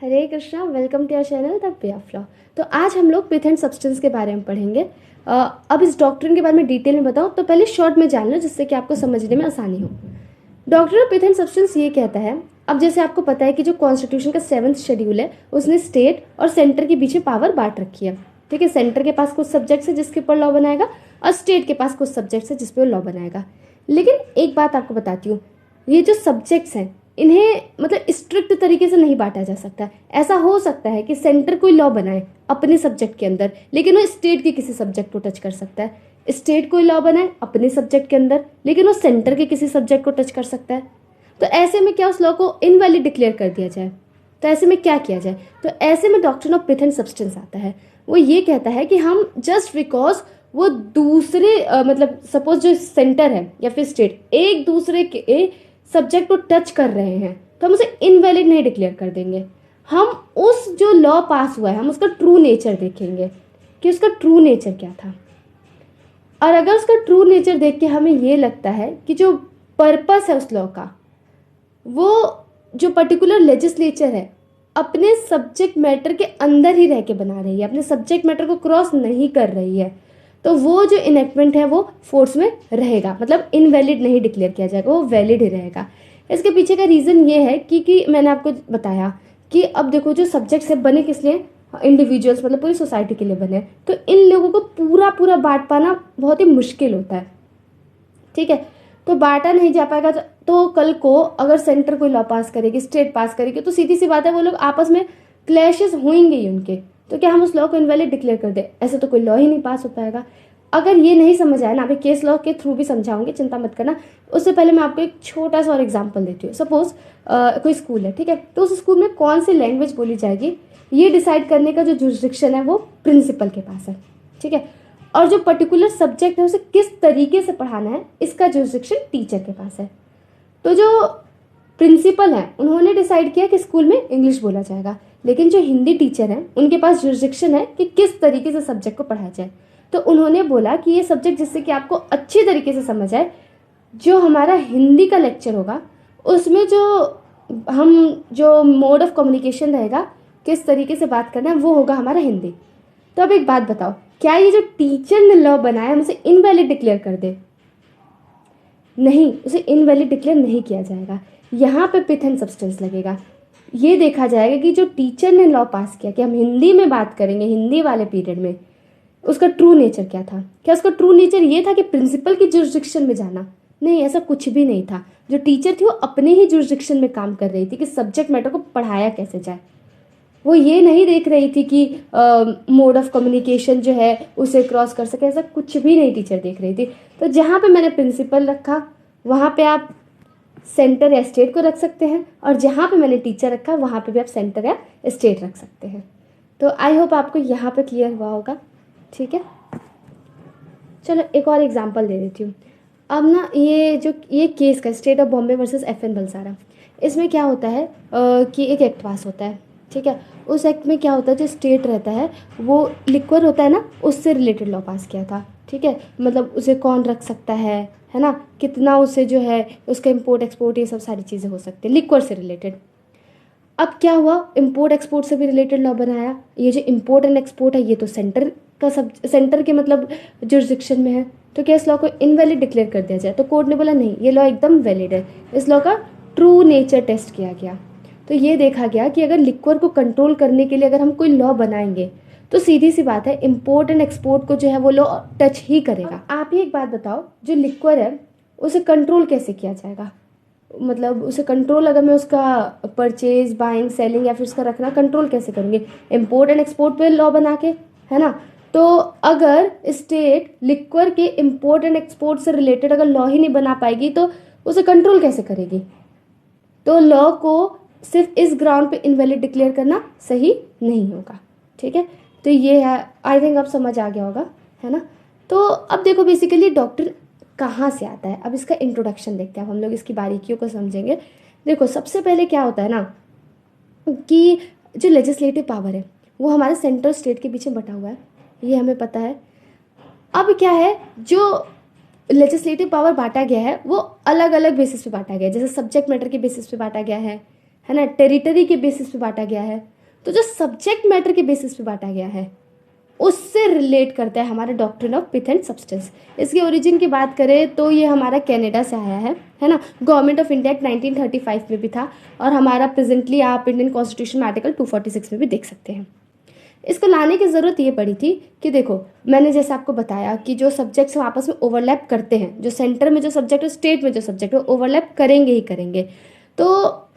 Hare Krishna, welcome to our channel the way of law. तो आज हम लोग पिथ एंड सब्सटेंस के बारे में पढ़ेंगे। अब इस डॉक्ट्रिन के बारे में डिटेल में बताऊँ तो पहले शॉर्ट में जान लो जिससे कि आपको समझने में आसानी हो। Doctrine of pith and substance ये कहता है, अब जैसे आपको पता है कि जो कॉन्स्टिट्यूशन का 7th शेड्यूल है उसने स्टेट और सेंटर के बीच में पावर बांट रखी है। ठीक है, सेंटर के पास कुछ सब्जेक्ट्स है जिसके ऊपर लॉ बनाएगा और स्टेट के पास कुछ सब्जेक्ट्स है जिस पर लॉ बनाएगा। लेकिन एक बात आपको बताती हूँ, ये जो सब्जेक्ट्स हैं इन्हें मतलब स्ट्रिक्ट तरीके से नहीं बांटा जा सकता। ऐसा हो सकता है कि सेंटर कोई लॉ बनाए अपने सब्जेक्ट के अंदर, लेकिन वो स्टेट के किसी सब्जेक्ट को टच कर सकता है। स्टेट कोई लॉ बनाए अपने सब्जेक्ट के अंदर, लेकिन वो सेंटर के किसी सब्जेक्ट को टच कर सकता है। तो ऐसे में क्या उस लॉ को इनवैलिड डिक्लेयर कर दिया जाए? तो ऐसे में क्या किया जाए? तो ऐसे में doctrine of pith and substance आता है। वो ये कहता है कि हम जस्ट बिकॉज वो दूसरे मतलब सपोज जो सेंटर है या फिर स्टेट एक दूसरे के सब्जेक्ट को टच कर रहे हैं तो हम उसे इनवैलिड नहीं डिक्लेयर कर देंगे। हम उस जो लॉ पास हुआ है हम उसका ट्रू नेचर देखेंगे कि उसका ट्रू नेचर क्या था। और अगर उसका ट्रू नेचर देख के हमें ये लगता है कि जो पर्पस है उस लॉ का, वो जो पर्टिकुलर लेजिस्लेचर है अपने सब्जेक्ट मैटर के अंदर ही रह के बना रही है, अपने सब्जेक्ट मैटर को क्रॉस नहीं कर रही है, तो वो जो इनेक्टमेंट है वो फोर्स में रहेगा, मतलब इनवैलिड नहीं डिक्लेयर किया जाएगा, वो वैलिड ही रहेगा। इसके पीछे का रीज़न ये है कि मैंने आपको बताया कि अब देखो जो सब्जेक्ट्स है बने किस लिए, इंडिविजुअल्स मतलब पूरी सोसाइटी के लिए बने, तो इन लोगों को पूरा पूरा बांट पाना बहुत ही मुश्किल होता है। ठीक है, तो बांटा नहीं जा पाएगा तो कल को अगर सेंटर कोई लॉ पास करेगी, स्टेट पास करेगी, तो सीधी सी बात है वो लोग आपस में क्लैशेस होंगे ही उनके। तो क्या हम उस लॉ को इनवैलिड डिक्लेयर कर दे? ऐसे तो कोई लॉ ही नहीं पास हो पाएगा। अगर ये नहीं समझ आया ना, अभी केस लॉ के थ्रू भी समझाऊंगी, चिंता मत करना। उससे पहले मैं आपको एक छोटा सा और एग्जाम्पल देती हूँ। सपोज कोई स्कूल है, ठीक है, तो उस स्कूल में कौन सी लैंग्वेज बोली जाएगी ये डिसाइड करने का जो जुरिस्डिक्शन है वो प्रिंसिपल के पास है। ठीक है, और जो पर्टिकुलर सब्जेक्ट है उसे किस तरीके से पढ़ाना है इसका जुरिस्डिक्शन टीचर के पास है। तो जो प्रिंसिपल है उन्होंने डिसाइड किया कि स्कूल में इंग्लिश बोला जाएगा, लेकिन जो हिंदी टीचर हैं उनके पास जुरिस्डिक्शन है कि किस तरीके से सब्जेक्ट को पढ़ाया जाए। तो उन्होंने बोला कि ये सब्जेक्ट जिससे कि आपको अच्छी तरीके से समझ आए, जो हमारा हिंदी का लेक्चर होगा उसमें जो मोड ऑफ कम्युनिकेशन रहेगा, किस तरीके से बात करना है, वो होगा हमारा हिंदी। तो अब एक बात बताओ, क्या ये जो टीचर ने लॉ बनाया हम उसे इनवैलिड डिक्लेयर कर दे? नहीं, उसे इनवैलिड डिक्लेयर नहीं किया जाएगा। यहाँ पे पिथ एंड सब्सटेंस लगेगा। ये देखा जाएगा कि जो टीचर ने लॉ पास किया कि हम हिंदी में बात करेंगे हिंदी वाले पीरियड में, उसका ट्रू नेचर क्या था? क्या उसका ट्रू नेचर ये था कि प्रिंसिपल की जुरिस्डिक्शन में जाना? नहीं, ऐसा कुछ भी नहीं था। जो टीचर थी वो अपने ही जुरिस्डिक्शन में काम कर रही थी कि सब्जेक्ट मैटर को पढ़ाया कैसे जाए। वो ये नहीं देख रही थी कि मोड ऑफ कम्युनिकेशन जो है उसे क्रॉस कर सके, ऐसा कुछ भी नहीं टीचर देख रही थी। तो जहाँ पे मैंने प्रिंसिपल रखा वहाँ पे आप सेंटर या स्टेट को रख सकते हैं, और जहाँ पे मैंने टीचर रखा वहाँ पे भी आप सेंटर या स्टेट रख सकते हैं। तो आई होप आपको यहाँ पे क्लियर हुआ होगा। ठीक है, चलो एक और एग्जांपल दे देती हूँ। अब ना ये केस का state of Bombay versus FN Balsara, इसमें क्या होता है कि एक एक्ट पास होता है। ठीक है, उस एक्ट में क्या होता है, जो स्टेट रहता है वो लिक्वर होता है ना, उससे रिलेटेड लॉ पास किया था। ठीक है, मतलब उसे कौन रख सकता है ना, कितना उसे जो है उसका इम्पोर्ट एक्सपोर्ट ये सब सारी चीज़ें हो सकती है लिक्वर से रिलेटेड। अब क्या हुआ, इम्पोर्ट एक्सपोर्ट से भी रिलेटेड लॉ बनाया। ये जो इम्पोर्ट एंड एक्सपोर्ट है ये तो सेंटर के मतलब जुरिस्डिक्शन में है, तो क्या इस लॉ को इनवैलिड डिक्लेयर कर दिया जाए? तो कोर्ट ने बोला नहीं, ये लॉ एकदम वैलिड है। इस लॉ का ट्रू नेचर टेस्ट किया गया, तो ये देखा गया कि अगर लिक्वर को कंट्रोल करने के लिए अगर हम कोई लॉ बनाएंगे तो सीधी सी बात है इम्पोर्ट एंड एक्सपोर्ट को जो है वो लॉ टच ही करेगा। आप ही एक बात बताओ, जो लिक्वर है उसे कंट्रोल कैसे किया जाएगा? मतलब उसे कंट्रोल अगर मैं उसका परचेज बाइंग सेलिंग या फिर उसका रखना कंट्रोल कैसे करेंगे? इम्पोर्ट एंड एक्सपोर्ट पे लॉ बना के, है ना। तो अगर स्टेट लिक्वर के इम्पोर्ट एंड एक्सपोर्ट से रिलेटेड अगर लॉ ही नहीं बना पाएगी तो उसे कंट्रोल कैसे करेगी? तो लॉ को सिर्फ इस ग्राउंड पे इनवैलिड डिक्लेयर करना सही नहीं होगा। ठीक है, तो ये है, आई थिंक अब समझ आ गया होगा, है ना। तो अब देखो बेसिकली डॉक्टर कहाँ से आता है, अब इसका इंट्रोडक्शन देखते हैं, अब हम लोग इसकी बारीकियों को समझेंगे। देखो सबसे पहले क्या होता है ना कि जो लेजिस्लेटिव पावर है वो हमारे सेंट्रल स्टेट के पीछे बटा हुआ है, ये हमें पता है। अब क्या है, जो लेजिस्लेटिव पावर बांटा गया है वो अलग अलग बेसिस पे बांटा गया है, जैसे सब्जेक्ट मैटर के बेसिस पे बांटा गया है है ना, टेरिटरी के बेसिस पे बांटा गया है। तो जो सब्जेक्ट मैटर के बेसिस पे बांटा गया है उससे रिलेट करता है हमारा doctrine of pith and substance. इसकी ओरिजिन की बात करें तो ये हमारा कनाडा से आया है ना। गवर्नमेंट ऑफ इंडिया एक्ट 1935 में भी था, और हमारा प्रेजेंटली आप इंडियन कॉन्स्टिट्यूशन में आर्टिकल 246 में भी देख सकते हैं। इसको लाने की ज़रूरत ये पड़ी थी कि देखो, मैंने जैसे आपको बताया कि जो सब्जेक्ट्स हम आपस में ओवरलैप करते हैं, जो सेंटर में जो सब्जेक्ट है, स्टेट में जो सब्जेक्ट है, ओवरलैप करेंगे ही करेंगे। तो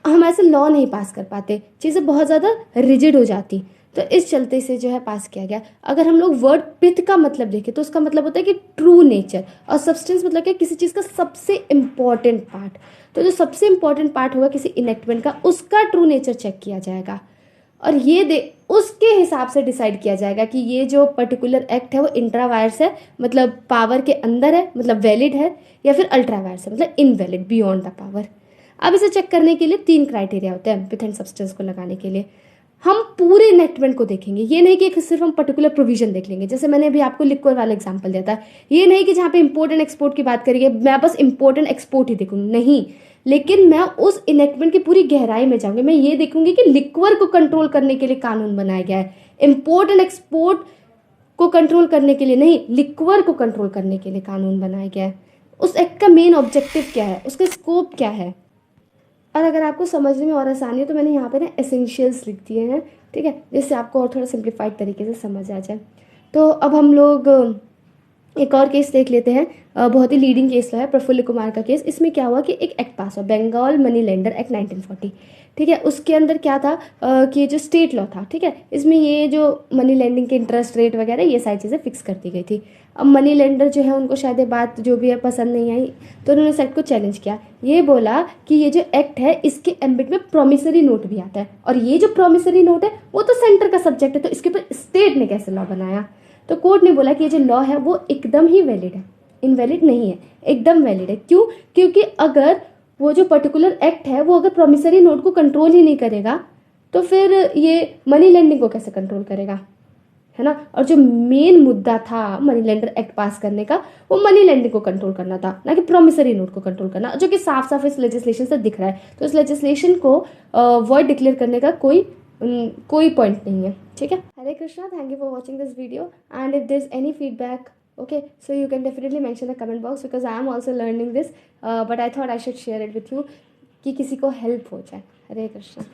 हम ऐसे लॉ नहीं पास कर पाते, चीज़ें बहुत ज़्यादा रिजिड हो जाती। तो इस चलते से जो है पास किया गया। अगर हम लोग वर्ड पिथ का मतलब देखें तो उसका मतलब होता है कि ट्रू नेचर, और सब्सटेंस मतलब क्या, किसी चीज़ का सबसे इम्पॉर्टेंट पार्ट। तो जो सबसे इम्पॉर्टेंट पार्ट होगा किसी इनेक्टमेंट का, उसका ट्रू नेचर चेक किया जाएगा, और ये उसके हिसाब से डिसाइड किया जाएगा कि ये जो पर्टिकुलर एक्ट है वो इंट्रा वायर्स है, मतलब पावर के अंदर है, मतलब वैलिड है, या फिर अल्ट्रा वायर्स है, मतलब इनवैलिड, बियॉन्ड द पावर। अब इसे चेक करने के लिए 3 क्राइटेरिया होते हैं पिथ एंड सब्सटेंस को लगाने के लिए। हम पूरे इनेक्टमेंट को देखेंगे, ये नहीं कि सिर्फ हम पर्टिकुलर प्रोविजन देख लेंगे। जैसे मैंने अभी आपको लिक्विड वाला एग्जांपल दिया था, ये नहीं कि जहाँ पे इंपोर्ट एंड एक्सपोर्ट की बात करेंगे मैं बस इंपोर्ट एंड एक्सपोर्ट ही देखूंगी, नहीं, लेकिन मैं उस इनेक्टमेंट की पूरी गहराई में जाऊंगी। मैं ये देखूंगी कि लिक्वर को कंट्रोल करने के लिए कानून बनाया गया है, इंपोर्ट एंड एक्सपोर्ट को कंट्रोल करने के लिए नहीं, लिक्वर को कंट्रोल करने के लिए कानून बनाया गया है। उस एक्ट का मेन ऑब्जेक्टिव क्या है, उसका स्कोप क्या है। और अगर आपको समझने में और आसानी है तो मैंने यहाँ पे ना एसेंशियल्स लिख दिए हैं, ठीक है, जिससे आपको और थोड़ा सिंप्लीफाइड तरीके से समझ आ जाए। तो अब हम लोग एक और केस देख लेते हैं। बहुत ही लीडिंग केस रहा है प्रफुल्ल कुमार का केस। इसमें क्या हुआ कि एक एक्ट पास हुआ, बंगाल मनी लेंडर एक्ट 1940, ठीक है। उसके अंदर क्या था कि जो स्टेट लॉ था, ठीक है, इसमें ये जो मनी लेंडिंग के इंटरेस्ट रेट वगैरह ये सारी चीज़ें फिक्स कर दी गई थी। अब मनी लेंडर जो है उनको शायद ये बात जो भी है पसंद नहीं आई, तो उन्होंने इस एक्ट को चैलेंज किया। ये बोला कि ये जो एक्ट है इसके एम्बिट में प्रोमिसरी नोट भी आता है, और ये जो प्रोमिसरी नोट है वो तो सेंटर का सब्जेक्ट है, तो इसके ऊपर स्टेट ने कैसे लॉ बनाया। तो कोर्ट ने बोला कि ये जो लॉ है वो एकदम ही वैलिड है, इनवैलिड नहीं है, एकदम वैलिड है। क्यों? क्योंकि अगर वो जो पर्टिकुलर एक्ट है वो अगर प्रोमिसरी नोट को कंट्रोल ही नहीं करेगा तो फिर ये मनी लेंडिंग को कैसे कंट्रोल करेगा, है ना। और जो मेन मुद्दा था मनी लेंडर एक्ट पास करने का, वो मनी लेंडिंग को कंट्रोल करना था, ना कि प्रोमिसरी नोट को कंट्रोल करना, जो कि साफ साफ इस लेजिस्लेशन से दिख रहा है। तो इस लेजिस्लेशन को वॉइड डिक्लेयर करने का कोई पॉइंट नहीं है, ठीक है। Hare Krishna, thank you for watching this video, and if there is any feedback, okay, so you can definitely mention in the comment box, because I am also learning this, but I thought I should share it with you कि किसी को help हो जाए। हरे कृष्णा।